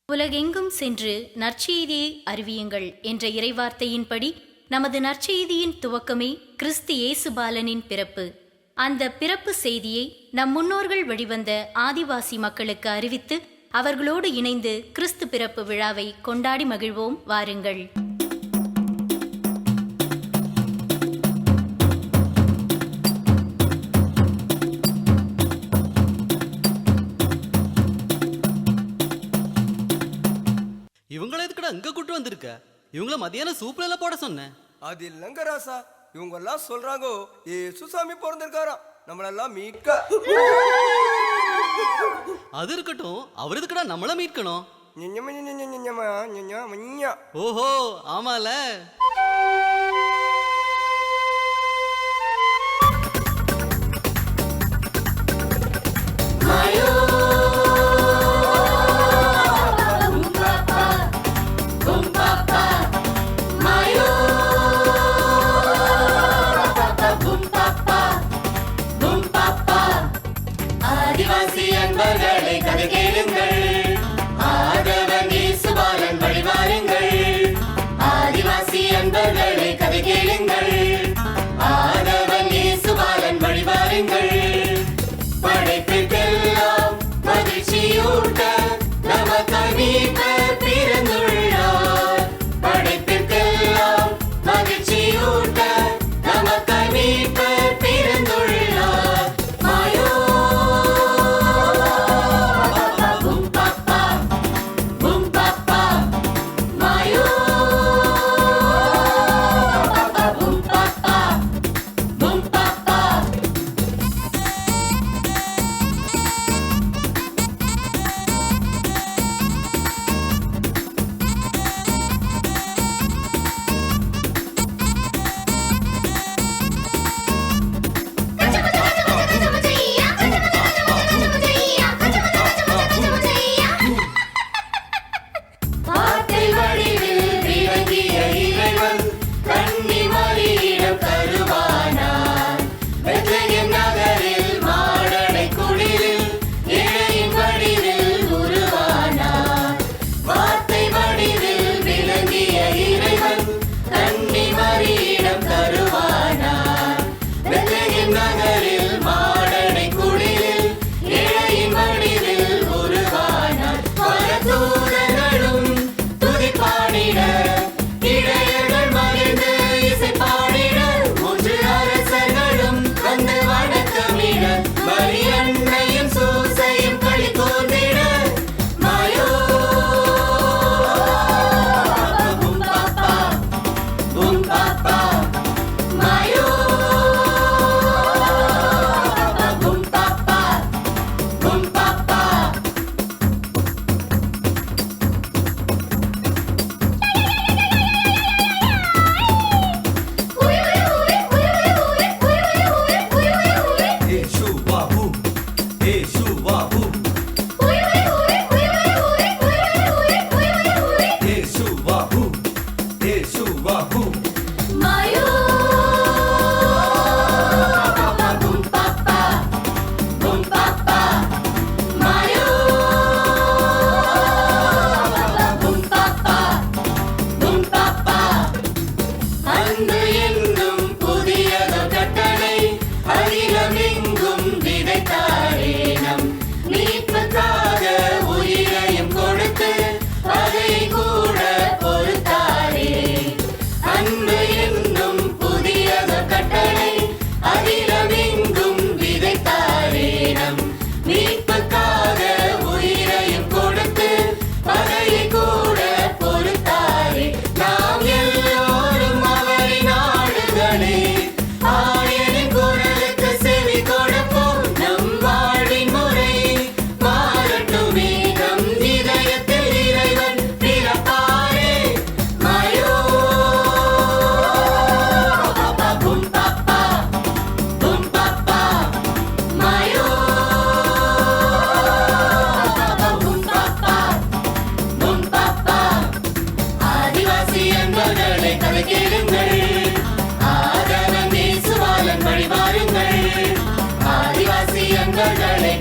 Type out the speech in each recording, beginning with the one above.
உலகெங்கும் சென்று நற்செய்தியை அறிவியுங்கள் என்ற இறைவார்த்தையின்படி நமது நற்செய்தியின் துவக்கமே கிறிஸ்து இயேசு பாலனின் பிறப்பு. அந்த பிறப்பு செய்தியை நம் முன்னோர்கள் வழிவந்த ஆதிவாசி மக்களுக்கு அறிவித்து அவர்களோடு இணைந்து கிறிஸ்து பிறப்பு விழாவை கொண்டாடி மகிழ்வோம். வாருங்கள். இவங்கள எதுக்குடா இங்க கூட்டு வந்திருக்க? இவங்கள மதியானம் சூப்ல எல்லாம் போட சொன்னேன். அது இல்லங்க ராசா, இவங்க எல்லாம் சொல்றாங்க ஏசு சாமி பிறந்திருக்காராம் நம்மளெல்லாம் மீட்க. அது இருக்கட்டும், அவர் எதுக்குடா நம்மள மீட்கணும்? ஓஹோ, ஆமால. ஆதிவாசி அன்பர்களை கதை கேளுங்கள், ஆதவன் இயேசு பாலன் வழிவாருங்கள். ஆதிவாசி அன்பர்களை கதை கேளுங்கள், ஆதவன் இயேசு பாலன் வழிவாருங்கள். படைப்பிற்கெல்லாம் மகிழ்ச்சியூட்ட நமக்காய் மீட்பர் பிறந்துள்ளார். படைப்பிற்கெல்லாம் மகிழ்ச்சியூட்ட நமக்காய் மீட்பர் பிறந்துள்ளார். மாயோ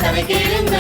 கதை கேளுங்கள்.